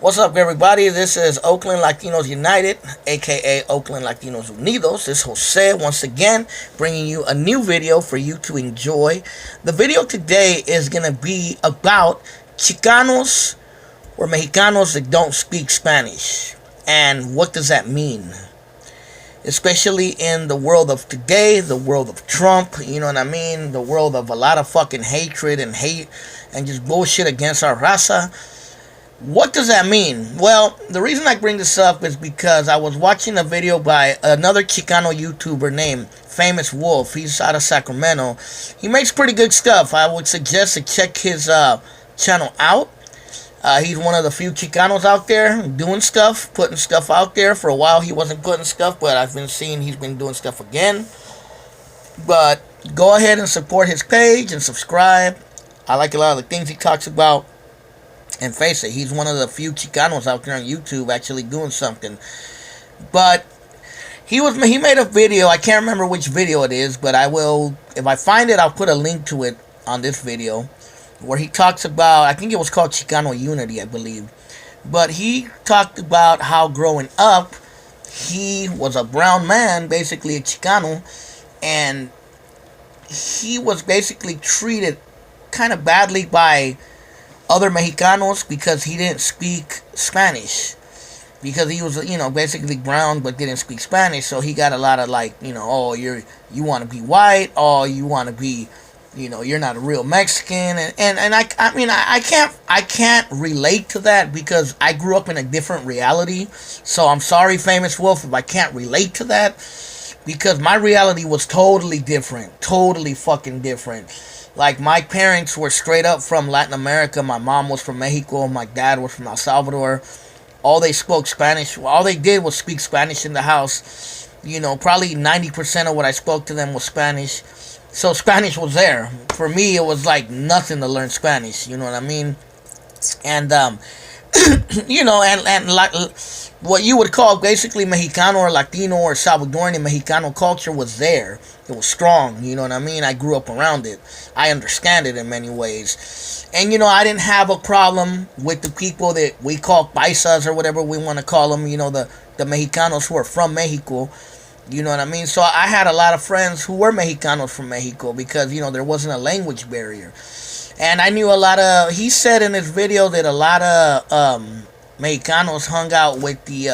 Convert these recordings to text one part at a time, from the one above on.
What's up, everybody? This is Oakland Latinos United, aka Oakland Latinos Unidos. This is Jose once again bringing you a new video for you to enjoy. The video today is going to be about Chicanos or Mexicanos that don't speak Spanish. And what does that mean? Especially in the world of today, the world of Trump, you know what I mean? The world of a lot of fucking hatred and hate and just bullshit against our raza. What does that mean? Well, the reason I bring this up is because I was watching a video by another Chicano YouTuber named Famous Wolf. He's out of Sacramento. He makes pretty good stuff. I would suggest to check his channel out. He's one of the few Chicanos out there doing stuff, putting stuff out there. For a while he wasn't putting stuff, but I've been seeing he's been doing stuff again. But go ahead and support his page and subscribe. I like a lot of the things he talks about. And face it, he's one of the few Chicanos out there on YouTube actually doing something. But he made a video. I can't remember which video it is, but I will, if I find it, I'll put a link to it on this video, where he talks about, I think it was called Chicano Unity, I believe. But he talked about how growing up, he was a brown man, basically a Chicano, and he was basically treated kind of badly by other Mexicanos because he didn't speak Spanish. Because he was, basically brown but didn't speak Spanish. So he got a lot of oh, you want to be white, oh, you want to be, you're not a real Mexican. And I can't relate to that because I grew up in a different reality. So I'm sorry, Famous Wolf, if I can't relate to that. Because my reality was totally different. Totally fucking different. Like, my parents were straight up from Latin America. My mom was from Mexico. My dad was from El Salvador. All they spoke Spanish. All they did was speak Spanish in the house. Probably 90% of what I spoke to them was Spanish. So Spanish was there. For me, it was like nothing to learn Spanish. You know what I mean? And, and like what you would call basically Mexicano or Latino or Salvadorian Mexicano culture was there. It was strong, you know what I mean? I grew up around it. I understand it in many ways. And, I didn't have a problem with the people that we call paisas or whatever we want to call them, the Mexicanos who are from Mexico. You know what I mean? So I had a lot of friends who were Mexicanos from Mexico because, there wasn't a language barrier. And I knew a lot of, he said in his video that a lot of Mexicanos hung out with the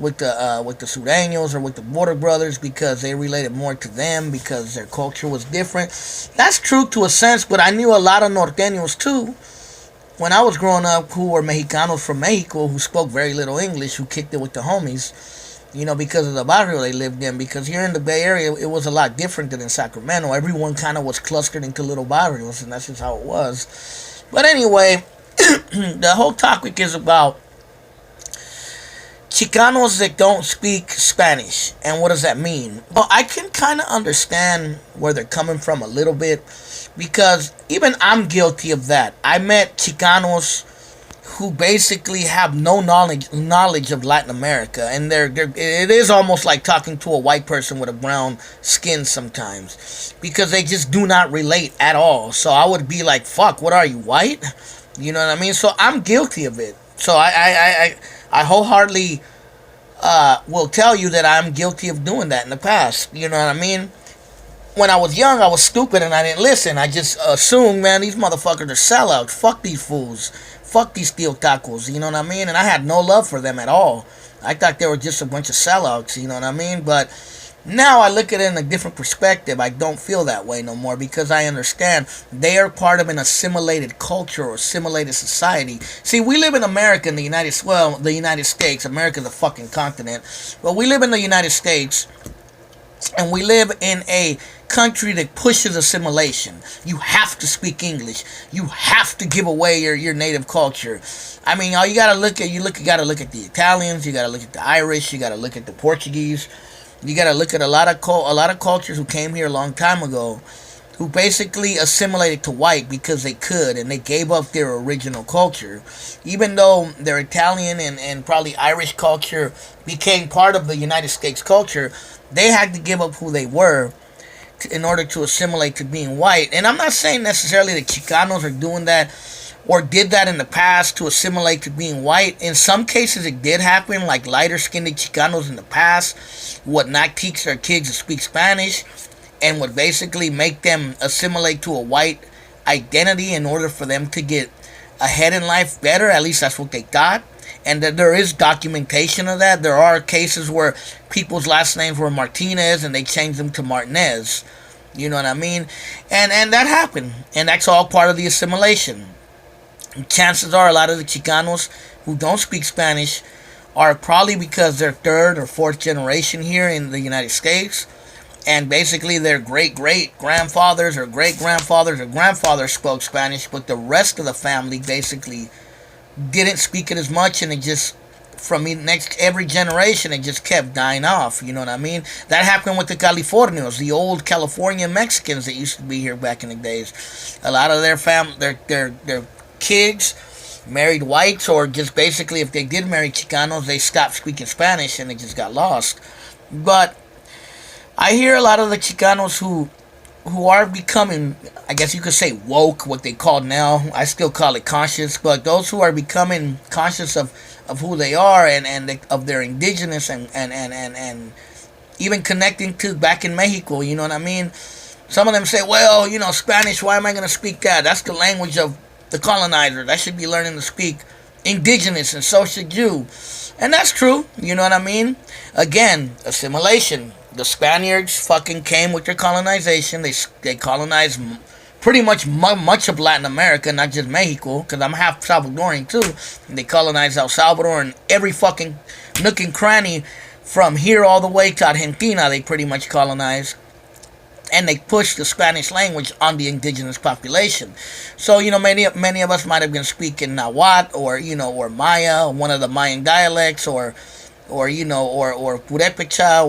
Sureños or with the Border Brothers because they related more to them because their culture was different. That's true to a sense, but I knew a lot of Norteños too when I was growing up who were Mexicanos from Mexico who spoke very little English, who kicked it with the homies. Because of the barrio they lived in. Because here in the Bay Area, it was a lot different than in Sacramento. Everyone kind of was clustered into little barrios, and that's just how it was. But anyway, the whole topic is about Chicanos that don't speak Spanish. And what does that mean? Well, I can kind of understand where they're coming from a little bit. Because even I'm guilty of that. I met Chicanos who basically have no knowledge of Latin America, and it is almost like talking to a white person with a brown skin sometimes, because they just do not relate at all. So I would be like, "Fuck, what are you, white?" You know what I mean? So I'm guilty of it. So I wholeheartedly will tell you that I'm guilty of doing that in the past. You know what I mean? When I was young, I was stupid and I didn't listen. I just assumed, man, these motherfuckers are sellouts. Fuck these fools. Fuck these steel tacos, you know what I mean? And I had no love for them at all. I thought they were just a bunch of sellouts, you know what I mean? But now I look at it in a different perspective. I don't feel that way no more because I understand they are part of an assimilated culture or assimilated society. See, we live in America, in the United States. America's a fucking continent. But we live in the United States, and we live in a country that pushes assimilation. You have to speak English. You have to give away your native culture. I mean, all you gotta look at, you gotta look at the Italians. You gotta look at the Irish. You gotta look at the Portuguese. You gotta look at a lot of cultures who came here a long time ago, who basically assimilated to white because they could, and they gave up their original culture. Even though their Italian and probably Irish culture became part of the United States culture, they had to give up who they were in order to assimilate to being white. And I'm not saying necessarily that Chicanos are doing that or did that in the past to assimilate to being white. In some cases, it did happen, like lighter-skinned Chicanos in the past would not teach their kids to speak Spanish and would basically make them assimilate to a white identity in order for them to get ahead in life better. At least that's what they thought. And that there is documentation of that. There are cases where people's last names were Martinez and they changed them to Martinez. You know what I mean? And that happened. And that's all part of the assimilation. And chances are a lot of the Chicanos who don't speak Spanish are probably because they're third or fourth generation here in the United States. And basically their great-great-grandfathers or great-grandfathers or grandfathers spoke Spanish, but the rest of the family basically didn't speak it as much, and it just, from every generation, it just kept dying off. You know what I mean? That happened with the Californios, the old California Mexicans that used to be here back in the days. A lot of their kids married whites, or just basically if they did marry Chicanos, they stopped speaking Spanish and they just got lost. But I hear a lot of the Chicanos who are becoming, I guess you could say, woke, what they call now. I still call it conscious, but those who are becoming conscious of who they are and of their indigenous and even connecting to back in Mexico, you know what I mean? Some of them say, well, you know, Spanish, why am I going to speak that? That's the language of the colonizers. I should be learning to speak indigenous, and so should you. And that's true, you know what I mean? Again, assimilation. The Spaniards fucking came with their colonization. They colonized pretty much of Latin America, not just Mexico, because I'm half Salvadorian too. And they colonized El Salvador and every fucking nook and cranny from here all the way to Argentina. They pretty much colonized. And they pushed the Spanish language on the indigenous population. So, you know, many of us might have been speaking Nahuatl or Maya, or one of the Mayan dialects, or Purepecha,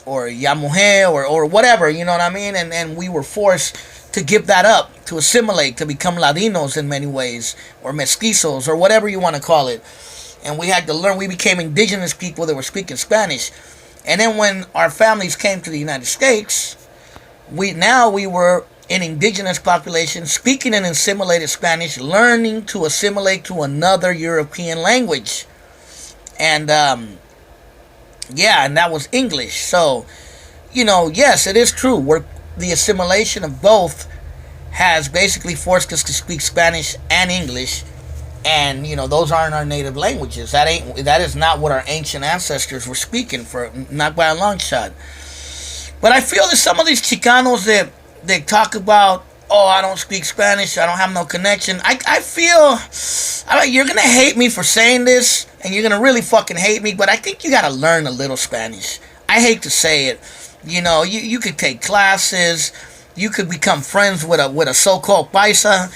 or Yamuhe, or whatever, you know what I mean? And we were forced to give that up, to assimilate, to become Latinos in many ways, or mestizos, or whatever you want to call it. And we had to learn. We became indigenous people that were speaking Spanish. And then when our families came to the United States, we were an indigenous population speaking an assimilated Spanish, learning to assimilate to another European language. And and that was English. So, you know, yes, it is true. The assimilation of both has basically forced us to speak Spanish and English. And, you know, those aren't our native languages. That is not what our ancient ancestors were speaking, not by a long shot. But I feel that some of these Chicanos that they talk about, oh, I don't speak Spanish, I don't have no connection. I feel you're going to hate me for saying this, and you're going to really fucking hate me, but I think you got to learn a little Spanish. I hate to say it. You know, you could take classes, you could become friends with a so-called paisa,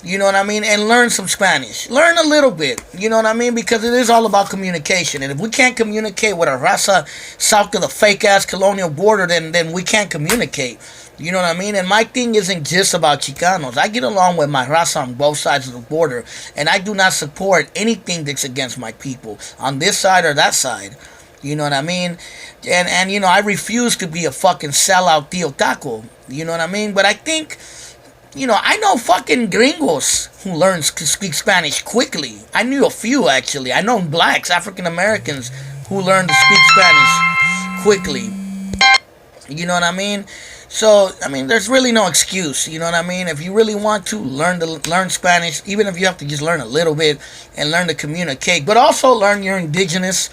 you know what I mean, and learn some Spanish. Learn a little bit, you know what I mean, because it is all about communication. And if we can't communicate with our raza south of the fake-ass colonial border, then we can't communicate. You know what I mean? And my thing isn't just about Chicanos. I get along with my raza on both sides of the border, and I do not support anything that's against my people on this side or that side. You know what I mean? And you know, I refuse to be a fucking sellout Tío Taco. You know what I mean? But I think, you know, I know fucking gringos who learn to speak Spanish quickly. I knew a few, actually. I know blacks, African Americans, who learn to speak Spanish quickly. You know what I mean? So, I mean, there's really no excuse. You know what I mean? If you really want to learn Spanish, even if you have to just learn a little bit and learn to communicate, but also learn your indigenous,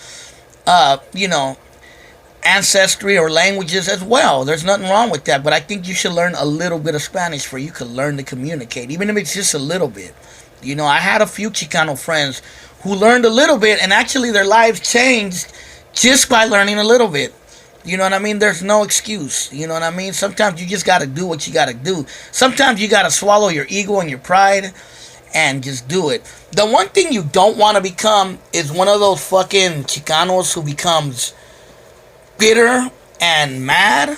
ancestry or languages as well. There's nothing wrong with that, but I think you should learn a little bit of Spanish for you can learn to communicate, even if it's just a little bit. You know, I had a few Chicano friends who learned a little bit, and actually their lives changed just by learning a little bit. You know what I mean? There's no excuse. You know what I mean? Sometimes you just got to do what you got to do. Sometimes you got to swallow your ego and your pride and just do it. The one thing you don't want to become is one of those fucking Chicanos who becomes bitter and mad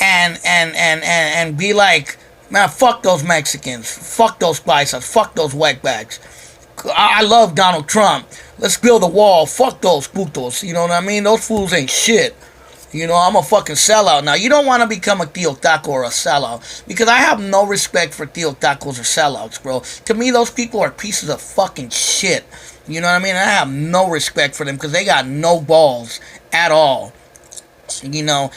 and be like, man, fuck those Mexicans, fuck those paisas, fuck those wetbacks. I love Donald Trump. Let's build a wall. Fuck those putos. You know what I mean? Those fools ain't shit. You know, I'm a fucking sellout. Now, you don't want to become a Tio Taco or a sellout, because I have no respect for Tio Tacos or sellouts, bro. To me, those people are pieces of fucking shit. You know what I mean? I have no respect for them because they got no balls at all. You know,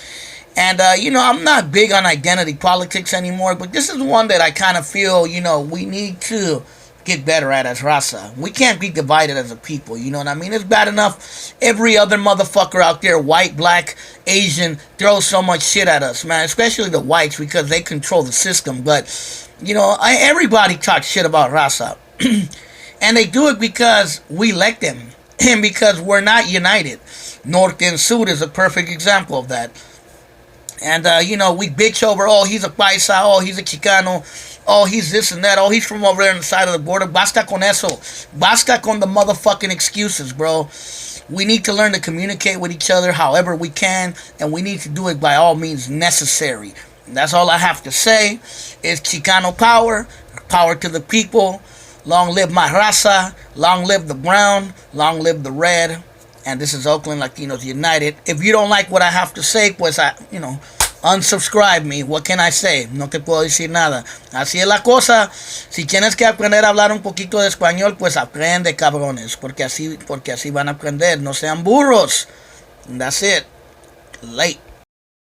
and, you know, I'm not big on identity politics anymore, but this is one that I kind of feel, you know, we need to get better at as raza. We can't be divided as a people, you know what I mean? It's bad enough every other motherfucker out there, white, black, Asian, throws so much shit at us, man, especially the whites because they control the system. But, you know, everybody talks shit about raza. And they do it because we elect them and because we're not united. Norte and Sur is a perfect example of that. And, you know, we bitch over, oh, he's a paisa, oh, he's a Chicano, oh, he's this and that, oh, he's from over there on the side of the border. Basta con eso. Basta con the motherfucking excuses, bro. We need to learn to communicate with each other however we can, and we need to do it by all means necessary. And that's all I have to say is Chicano power, power to the people. Long live my raza, long live the brown, long live the red. And this is Oakland Latinos United. If you don't like what I have to say, pues, you know, unsubscribe me. What can I say? No te puedo decir nada. Así es la cosa. Si tienes que aprender a hablar un poquito de español, pues aprende, cabrones. Porque así van a aprender. No sean burros. And that's it. Late.